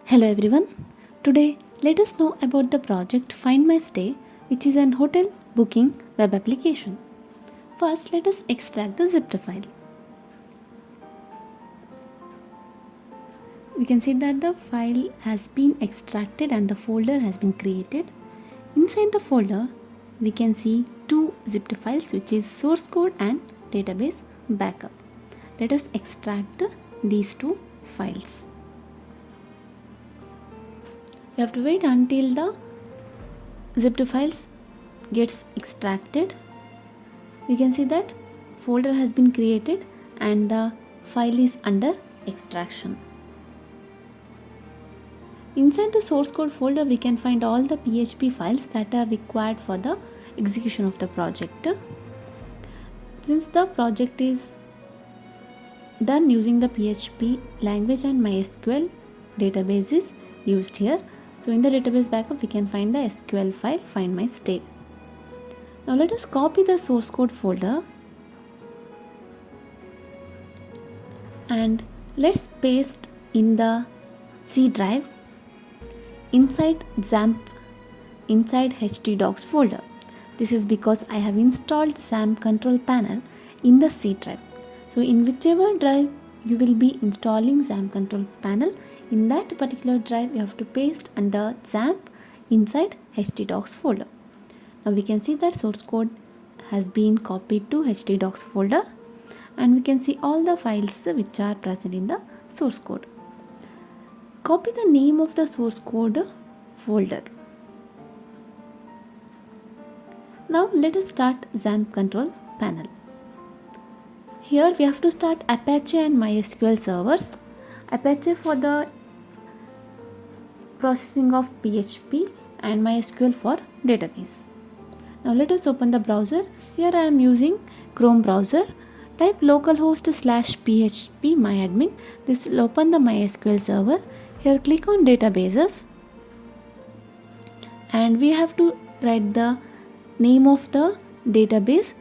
Hello everyone. Today, let us know about the project Find My Stay, which is an hotel booking web application. First, let us extract the zip file. We can see that the file has been extracted and the folder has been created. Inside the folder, we can see two zipped files, which is source code and database backup. Let us extract these two files. You have to wait until the zipped files gets extracted. We can see that folder has been created and the file is under extraction. Inside the source code folder, we can find all the PHP files that are required for the execution of the project. Since the project is done using the PHP language and MySQL database is used here, so in the database backup, we can find the SQL file Find My Stay. Now let us copy the source code folder and let's paste in the C drive inside XAMPP inside htdocs folder. This is because I have installed XAMPP control panel in the C drive. So in whichever drive you will be installing XAMPP control panel, in that particular drive you have to paste under XAMPP inside htdocs folder. Now we can see that source code has been copied to htdocs folder and we can see all the files which are present in the source code. Copy the name of the source code folder. Now let us start XAMPP control panel. Here we have to start Apache and MySQL servers. Apache for the processing of PHP and MySQL for database. Now let us open the browser. Here I am using Chrome browser. Type localhost/php myadmin. This will open the MySQL server. Here click on databases and we have to write the name of the database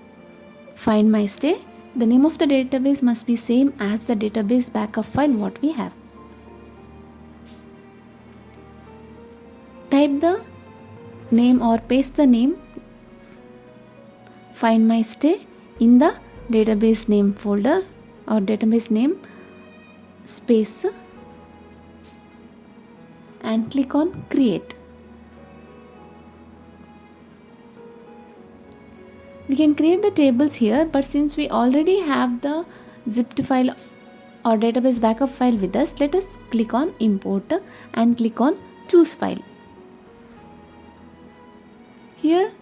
Find My Stay. The name of the database must be same as the database backup file what we have. Type the name or paste the name Find My Stay in the database name folder or database name space and click on create. We can create the tables here, but since we already have the zipped file or database backup file with us, let us click on import and click on choose file. Here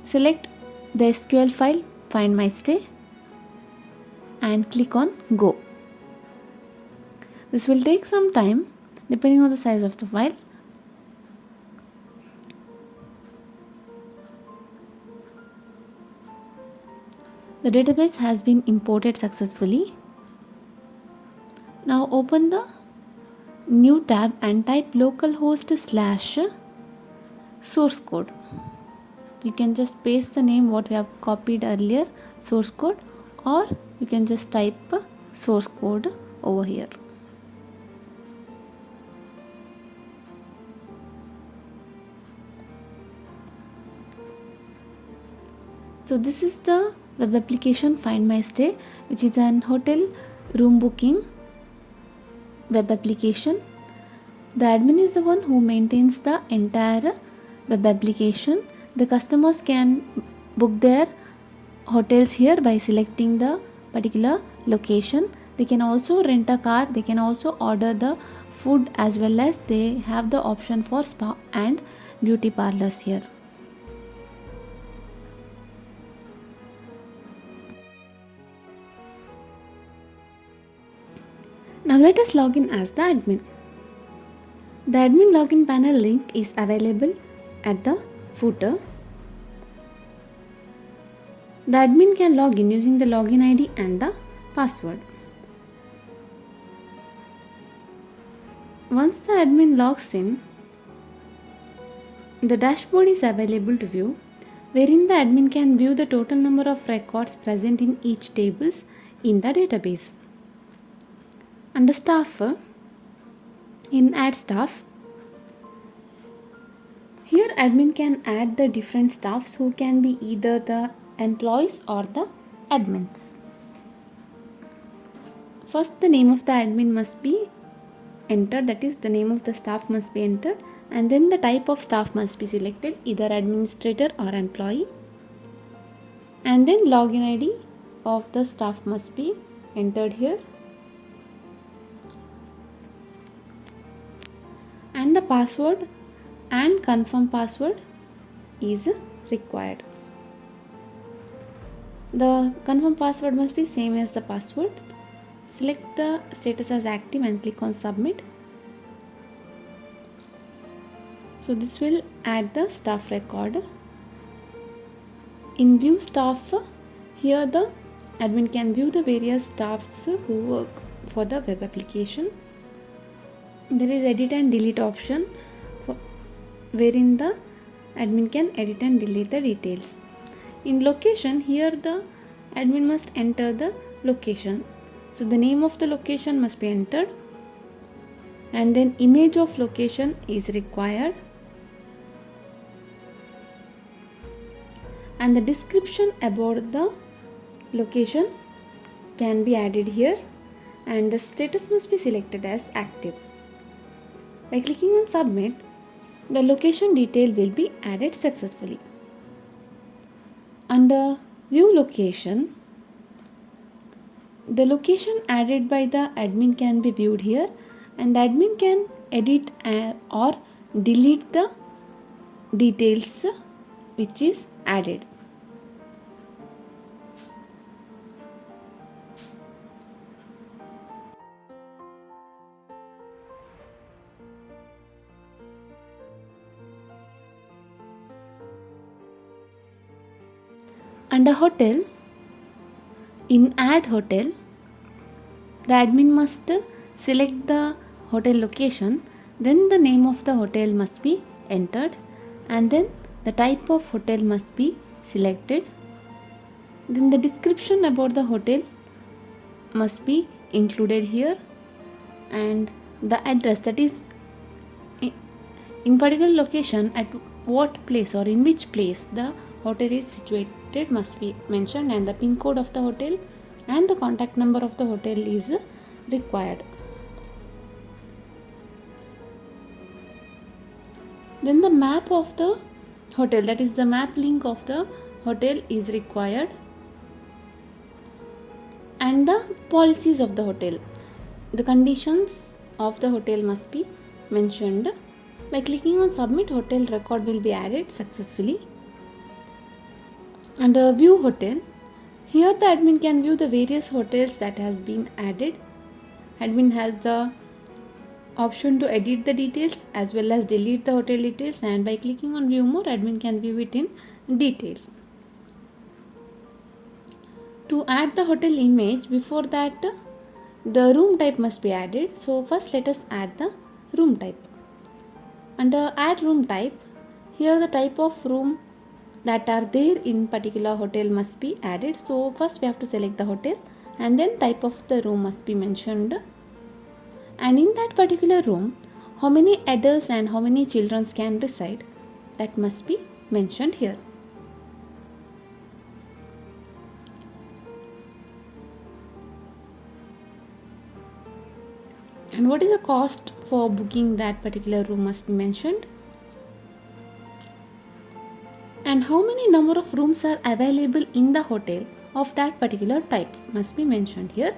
select the SQL file Find My Stay and click on go. This will take some time depending on the size of the file. The database has been imported successfully. Now open the new tab and type localhost/source code. You can just paste the name what we have copied earlier, source code, or you can just type source code over here. So this is the web application Find My Stay, which is an hotel room booking web application. The admin is the one who maintains the entire web application. The customers can book their hotels here by selecting the particular location. They can also rent a car, they can also order the food, as well as they have the option for spa and beauty parlors here. Now let us log in as the admin. The admin login panel link is available at the footer. The admin can log in using the login ID and the password. Once the admin logs in, the dashboard is available to view, wherein the admin can view the total number of records present in each tables in the database. Under staff, in add staff, Here admin can add the different staffs who can be either the employees or the admins. First the name of the admin must be entered, that is the name of the staff must be entered, and then the type of staff must be selected, either administrator or employee, and then login ID of the staff must be entered here, and the password and confirm password is required. The confirm password must be same as the password. Select the status as active and click on submit. So this will add the staff record. In view staff, here the admin can view the various staffs who work for the web application. There is edit and delete option wherein the admin can edit and delete the details. In location, here the admin must enter the location. So the name of the location must be entered, and then image of location is required, and the description about the location can be added here, and the status must be selected as active. By clicking on submit, the location detail will be added successfully. Under view location, the location added by the admin can be viewed here, and the admin can edit or delete the details which is added. Under hotel, in add hotel, the admin must select the hotel location, then the name of the hotel must be entered, and then the type of hotel must be selected. Then the description about the hotel must be included here, and the address, that is in particular location at what place or in which place the hotel is situated must be mentioned, and the pin code of the hotel and the contact number of the hotel is required. Then the map of the hotel, that is the map link of the hotel is required, and the policies of the hotel, the conditions of the hotel must be mentioned. By clicking on submit, hotel record will be added successfully. Under view hotel, here the admin can view the various hotels that has been added. Admin has the option to edit the details as well as delete the hotel details, and by clicking on view more, admin can view it in detail. To add the hotel image, before that the room type must be added. So first let us add the room type. Under add room type, here the type of room that are there in particular hotel must be added. So first we have to select the hotel, and then type of the room must be mentioned, and in that particular room how many adults and how many children can reside, that must be mentioned here. And what is the cost for booking that particular room must be mentioned, and how many number of rooms are available in the hotel of that particular type must be mentioned here,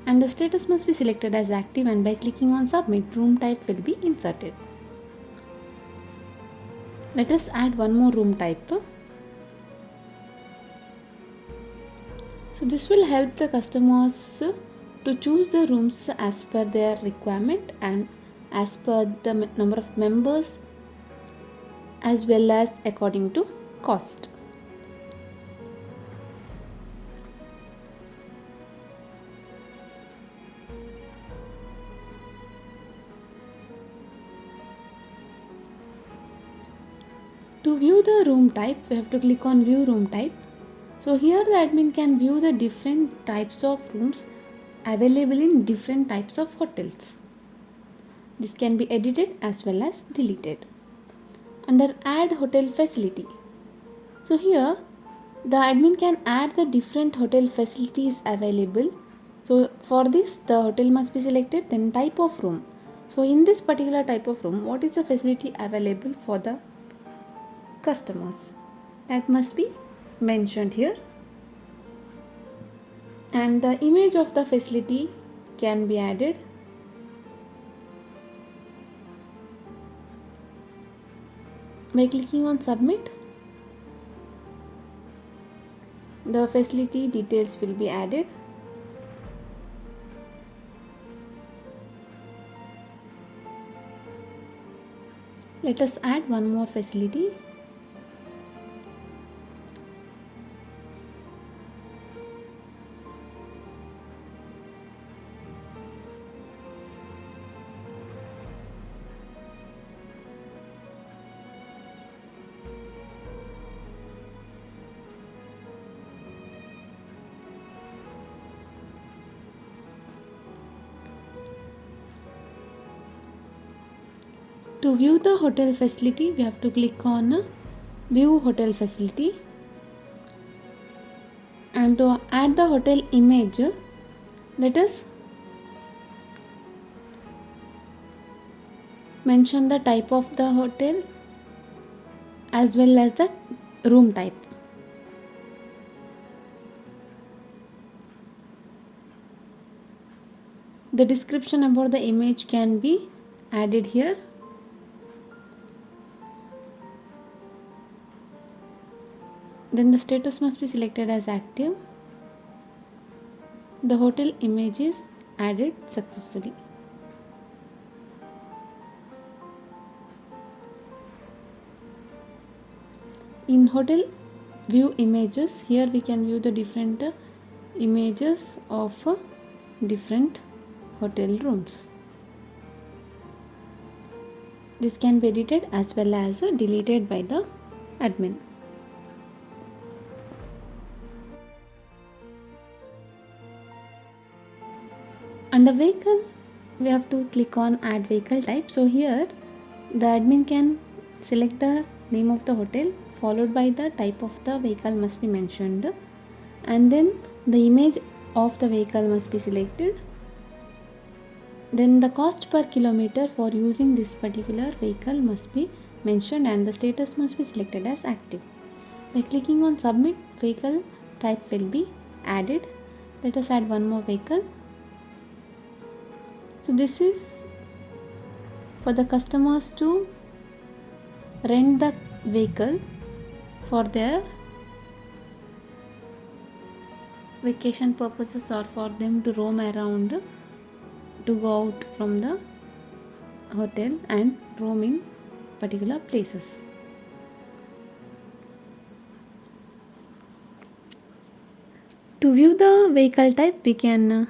and the status must be selected as active, and by clicking on submit, room type will be inserted. Let us add one more room type. So this will help the customers to choose the rooms as per their requirement and as per the number of members as well as according to cost. To view the room type, we have to click on view room type. So here the admin can view the different types of rooms available in different types of hotels. This can be edited as well as deleted. Under add hotel facility. So here the admin can add the different hotel facilities available. So for this the hotel must be selected, then type of room. So in this particular type of room, what is the facility available for the customers? That must be mentioned here. And the image of the facility can be added. By clicking on submit, the facility details will be added. Let us add one more facility. To view the hotel facility, we have to click on view hotel facility, and to add the hotel image, let us mention the type of the hotel as well as the room type. The description about the image can be added here. Then the status must be selected as active. The hotel image is added successfully. In hotel view images, here we can view the different images of different hotel rooms. This can be edited as well as deleted by the admin. Under vehicle, we have to click on add vehicle type. So here the admin can select the name of the hotel followed by the type of the vehicle must be mentioned, and then the image of the vehicle must be selected. Then the cost per kilometer for using this particular vehicle must be mentioned, and the status must be selected as active. By clicking on submit, vehicle type will be added. Let us add one more vehicle. So this is for the customers to rent the vehicle for their vacation purposes or for them to roam around, to go out from the hotel and roam in particular places. To view the vehicle type, we can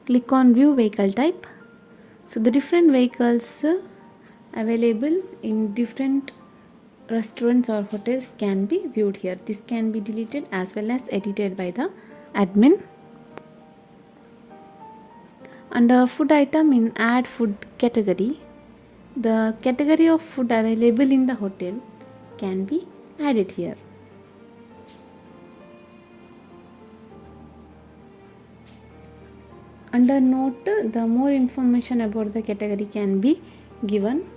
click on view vehicle type. So the different vehicles available in different restaurants or hotels can be viewed here. This can be deleted as well as edited by the admin. Under food item, in add food category, the category of food available in the hotel can be added here. Under note, the more information about the category can be given.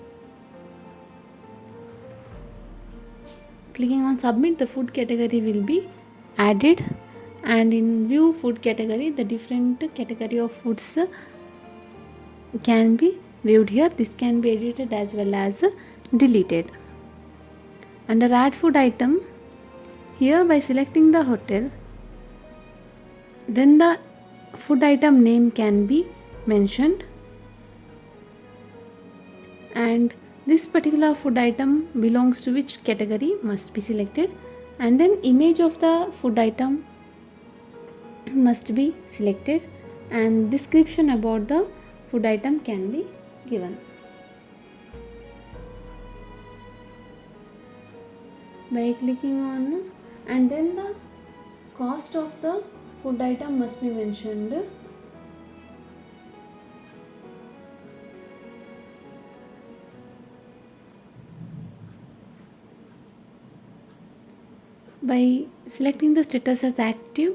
Clicking on submit, the food category will be added, and in view food category, the different category of foods can be viewed here. This can be edited as well as deleted. Under add food item, here by selecting the hotel, then the food item name can be mentioned, and this particular food item belongs to which category must be selected, and then image of the food item must be selected, and description about the food item can be given. By clicking on, and then the cost of the food item must be mentioned. By selecting the status as active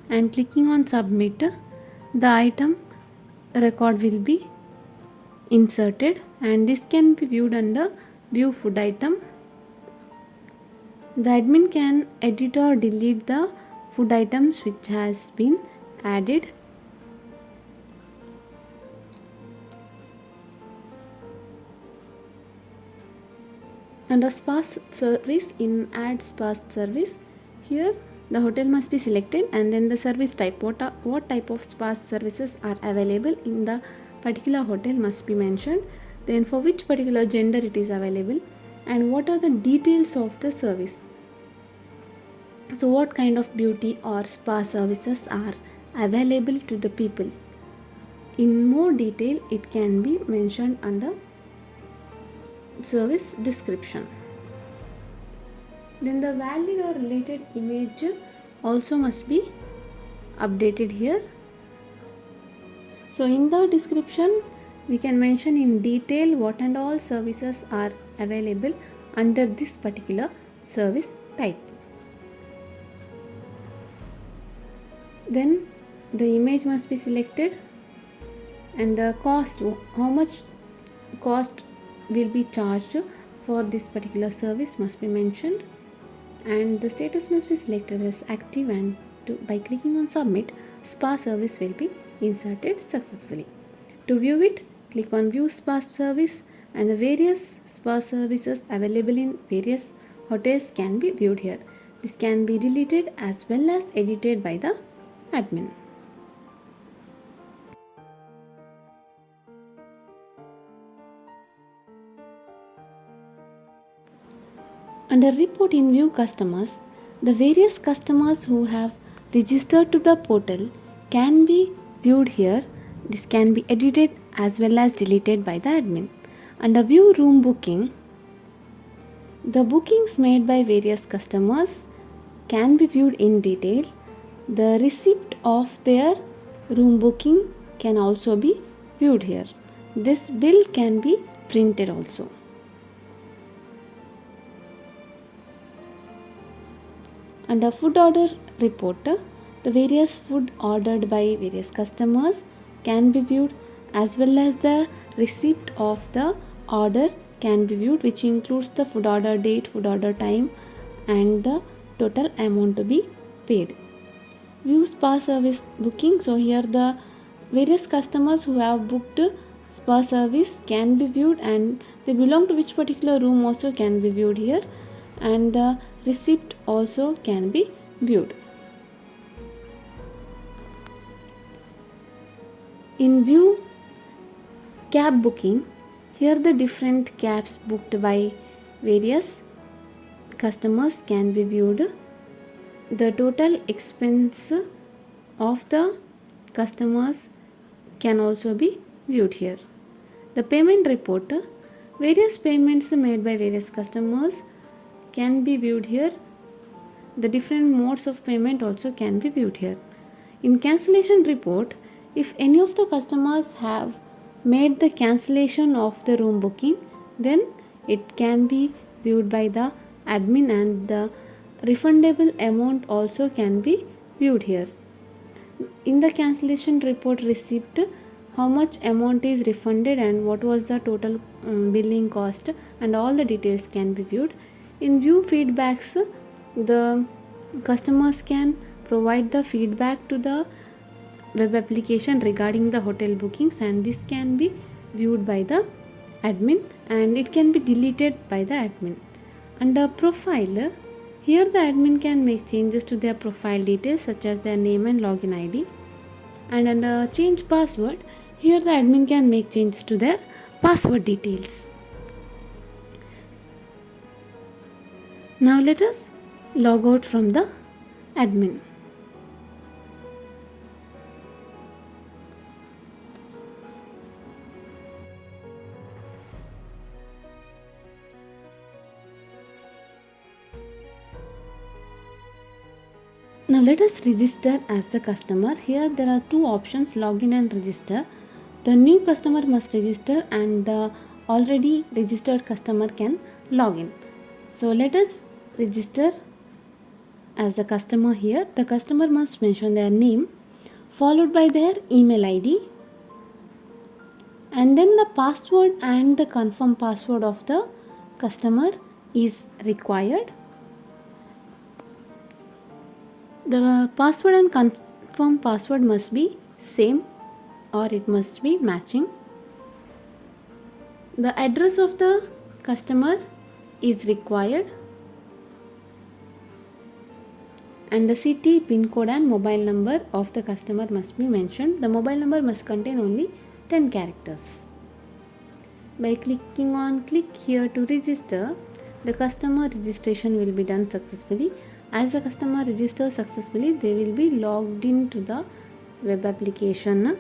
and clicking on submit, the item record will be inserted, and this can be viewed under view food item. The admin can edit or delete the food items which has been added. Under spa service, in add spa service, here the hotel must be selected and then the service type, what type of spa services are available in the particular hotel must be mentioned, then for which particular gender it is available, and what are the details of the service. So what kind of beauty or spa services are available to the people. In more detail it can be mentioned under service description. Then the valid or related image also must be updated here. So in the description we can mention in detail what and all services are available under this particular service type. Then the image must be selected and the cost, how much cost will be charged for this particular service must be mentioned, and the status must be selected as active, and by clicking on submit, spa service will be inserted successfully. To view it, click on view spa service, and the various spa services available in various hotels can be viewed here. This can be deleted as well as edited by the admin. Under report in view customers, the various customers who have registered to the portal can be viewed here. This can be edited as well as deleted by the admin. Under view room booking, the bookings made by various customers can be viewed in detail. The receipt of their room booking can also be viewed here. This bill can be printed also. Under food order report, the various food ordered by various customers can be viewed, as well as the receipt of the order can be viewed, which includes the food order date, food order time, and the total amount to be paid. View spa service booking. So here the various customers who have booked spa service can be viewed, and they belong to which particular room also can be viewed here, and the receipt also can be viewed. In view cab booking, here the different cabs booked by various customers can be viewed. The total expense of the customers can also be viewed here. The payment report, various payments made by various customers can be viewed here. The different modes of payment also can be viewed here. In cancellation report, if any of the customers have made the cancellation of the room booking, then it can be viewed by the admin, and the refundable amount also can be viewed here. In the cancellation report receipt, how much amount is refunded and what was the total billing cost, and all the details can be viewed. In view feedbacks, the customers can provide the feedback to the web application regarding the hotel bookings, and this can be viewed by the admin, and it can be deleted by the admin. Under profile, here the admin can make changes to their profile details such as their name and login ID. And under change password, here the admin can make changes to their password details. Now let us log out from the admin. Now let us register as the customer. Here there are two options, login and register. The new customer must register and the already registered customer can log in. So let us register as the customer here, the customer must mention their name followed by their email ID, and then the password and the confirm password of the customer is required. The password and confirm password must be same or it must be matching. The address of the customer is required, and the city, pin code and mobile number of the customer must be mentioned. The mobile number must contain only 10 characters. By clicking on click here to register, the customer registration will be done successfully. As the customer registers successfully, they will be logged into the web application.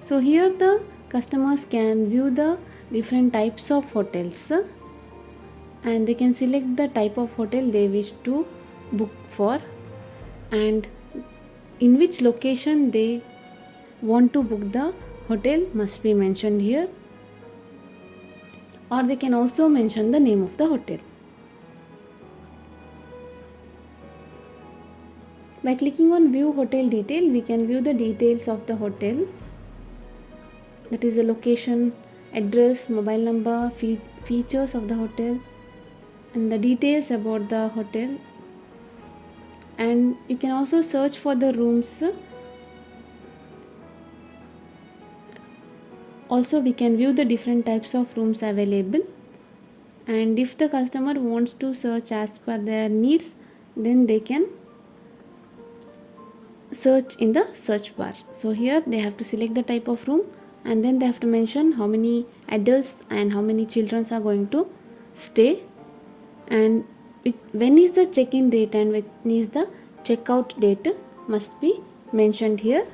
So here the customers can view the different types of hotels and they can select the type of hotel they wish to book for and in which location they want to book the hotel must be mentioned here, or they can also mention the name of the hotel. By clicking on view hotel detail, we can view the details of the hotel, that is the location, address, mobile number, features of the hotel and the details about the hotel. And you can also search for the rooms. Also we can view the different types of rooms available, and if the customer wants to search as per their needs, then they can search in the search bar. So here they have to select the type of room and then they have to mention how many adults and how many children are going to stay, and when is the check-in date and when is the check-out date must be mentioned here.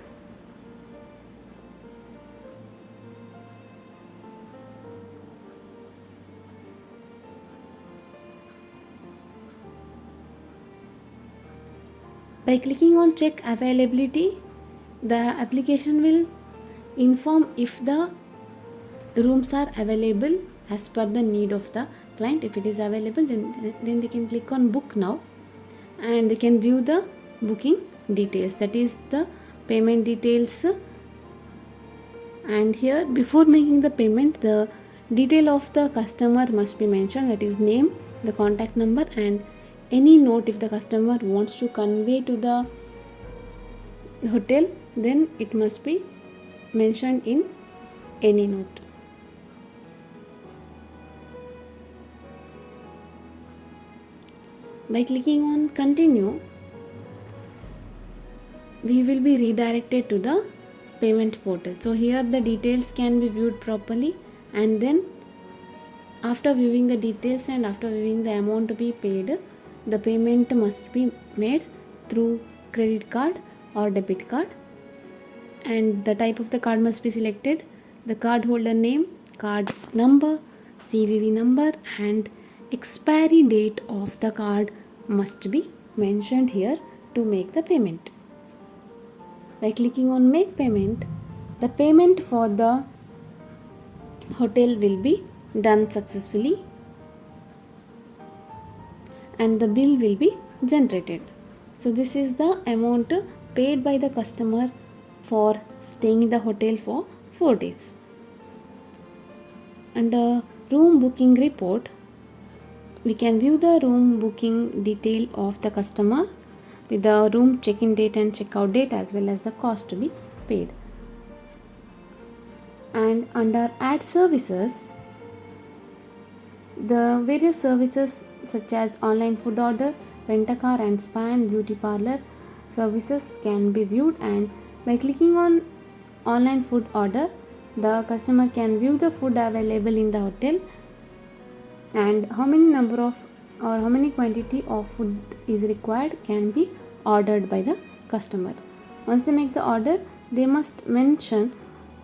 By clicking on check availability, the application will inform if the rooms are available as per the need of the client. If it is available, then they can click on book now and they can view the booking details, that is the payment details. And here before making the payment, the detail of the customer must be mentioned, that is name, the contact number and any note if the customer wants to convey to the hotel, then it must be mentioned in any note. By clicking on continue, we will be redirected to the payment portal. So here the details can be viewed properly, and then after viewing the details and after viewing the amount to be paid, the payment must be made through credit card or debit card, and the type of the card must be selected. The card holder name, card number, CVV number and expiry date of the card must be mentioned here to make the payment. By clicking on make payment, the payment for the hotel will be done successfully and the bill will be generated. So this is the amount paid by the customer for staying in the hotel for 4 days. Under room booking report, we can view the room booking detail of the customer with the room check-in date and check-out date as well as the cost to be paid. And under add services, the various services such as online food order, rent a car and spa and beauty parlor services can be viewed, and by clicking on online food order, the customer can view the food available in the hotel and how many number of or how many quantity of food is required can be ordered by the customer. Once they make the order, they must mention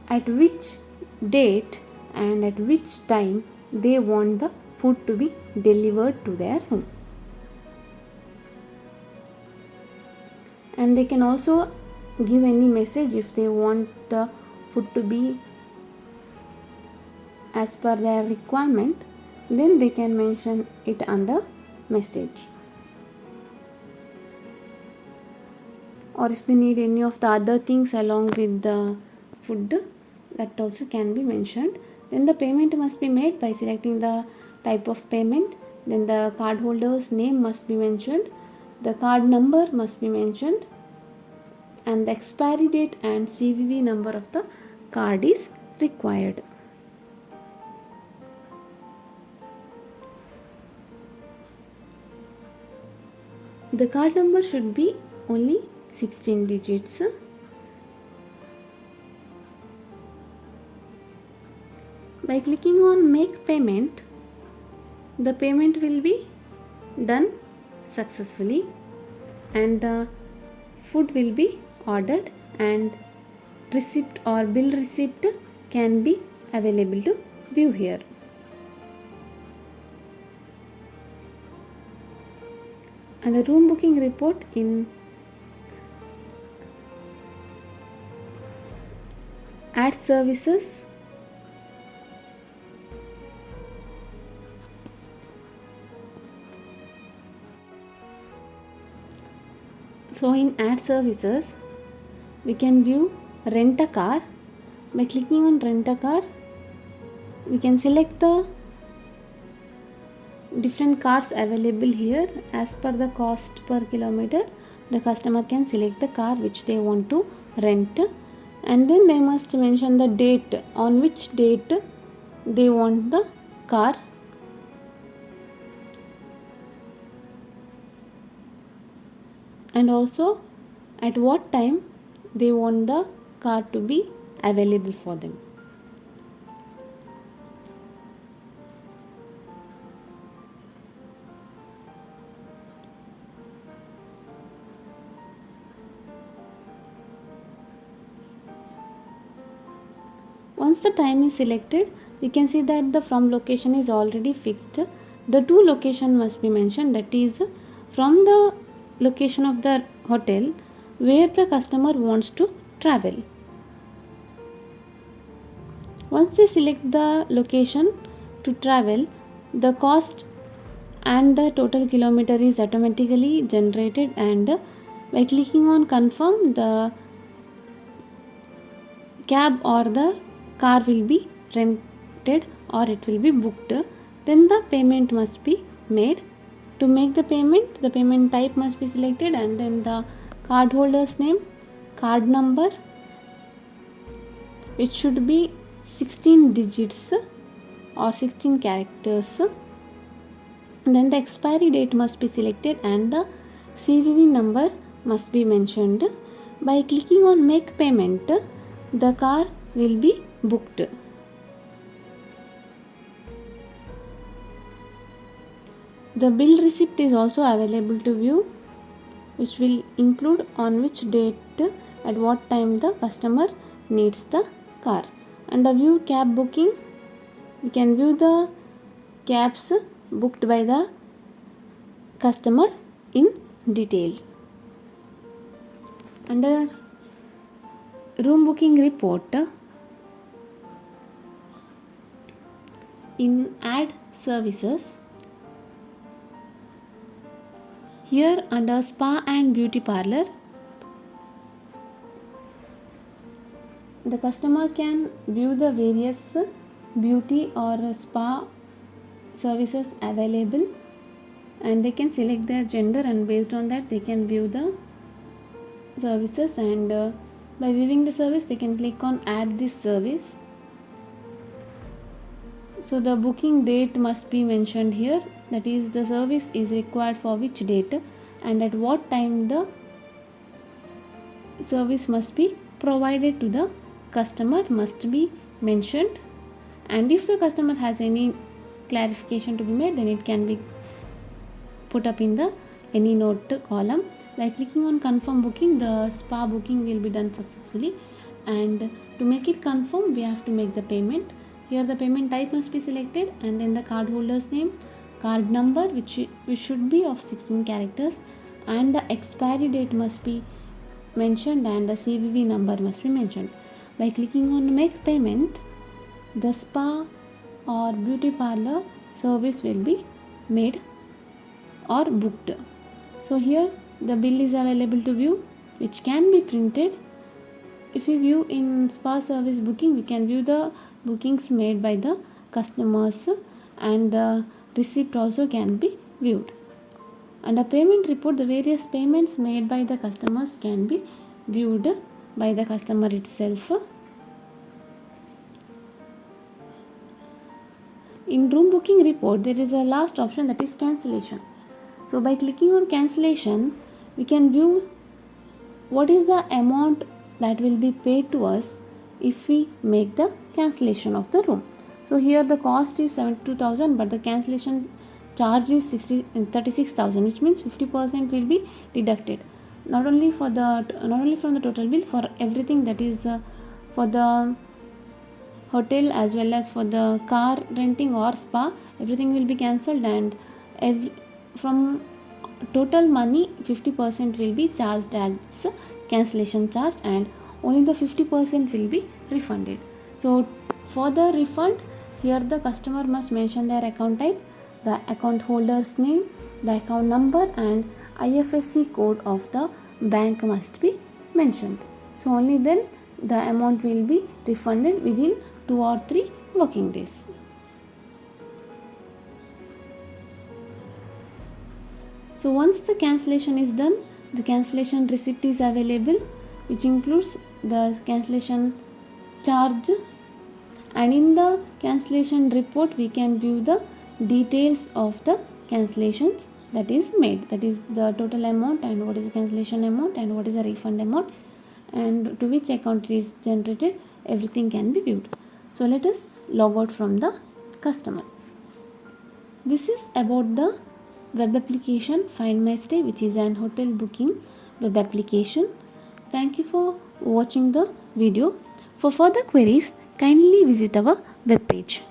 at which date and at which time they want the food to be delivered to their home. And they can also give any message if they want the food to be as per their requirement, then they can mention it under message. or if they need any of the other things along with the food, that also can be mentioned. Then the payment must be made by selecting the type of payment. Then the cardholder's name must be mentioned, the card number must be mentioned, and the expiry date and CVV number of the card is required. The card number should be only 16 digits. By clicking on make payment, the payment will be done successfully and the food will be ordered and receipt or bill receipt can be available to view here. And a room booking report in add services. So in add services, we can view rent a car. By clicking on rent a car, we can select the different cars available here. As per the cost per kilometer, the customer can select the car which they want to rent, and then they must mention the date, on which date they want the car. And also at what time they want the car to be available for them. Once the time is selected, we can see that the from location is already fixed. The two location must be mentioned, that is from the location of the hotel where the customer wants to travel. Once they select the location to travel, the cost and the total kilometer is automatically generated, and by clicking on confirm, the cab or the car will be rented or it will be booked. Then the payment must be made. To make the payment type must be selected, and then the cardholder's name, card number, which should be 16 digits or 16 characters. Then the expiry date must be selected and the CVV number must be mentioned. By clicking on make payment, the car will be booked. The bill receipt is also available to view, which will include on which date, at what time the customer needs the car. Under view cab booking, we can view the cabs booked by the customer in detail. Under room booking report, in add services, here under spa and beauty parlor, the customer can view the various beauty or spa services available, and they can select their gender, and based on that they can view the services, and by viewing the service they can click on add this service. So the booking date must be mentioned here, that is the service is required for which date and at what time the service must be provided to the customer must be mentioned. And if the customer has any clarification to be made, then it can be put up in the any note column. By clicking on confirm booking, the spa booking will be done successfully, and to make it confirm we have to make the payment. Here the payment type must be selected, and then the cardholder's name, card number which should be of 16 characters, and the expiry date must be mentioned, and the CVV number must be mentioned. By clicking on make payment, the spa or beauty parlor service will be made or booked. So here the bill is available to view, which can be printed. If we view in spa service booking, we can view the bookings made by the customers, and the receipt also can be viewed. Under payment report, the various payments made by the customers can be viewed by the customer itself. In room booking report, there is a last option, that is cancellation. So by clicking on cancellation, we can view what is the amount that will be paid to us if we make the cancellation of the room. So here the cost is 72,000, but the cancellation charge is 36,000, which means 50% will be deducted. Not only from the total bill, for everything, that is for the hotel as well as for the car renting or spa, everything will be cancelled, and from total money 50% will be charged as cancellation charge, and only the 50% will be refunded. So for the refund, here the customer must mention their account type, the account holder's name, the account number, and IFSC code of the bank must be mentioned. So only then the amount will be refunded within 2 or 3 working days. So once the cancellation is done, the cancellation receipt is available, which includes the cancellation charge, and in the cancellation report we can view the details of the cancellations that is made, that is the total amount, and what is the cancellation amount, and what is the refund amount, and to which account it is generated. Everything can be viewed. So let us log out from the customer. This is about the web application Find My Stay, which is an hotel booking web application. Thank you for watching the video. For further queries, kindly visit our web page.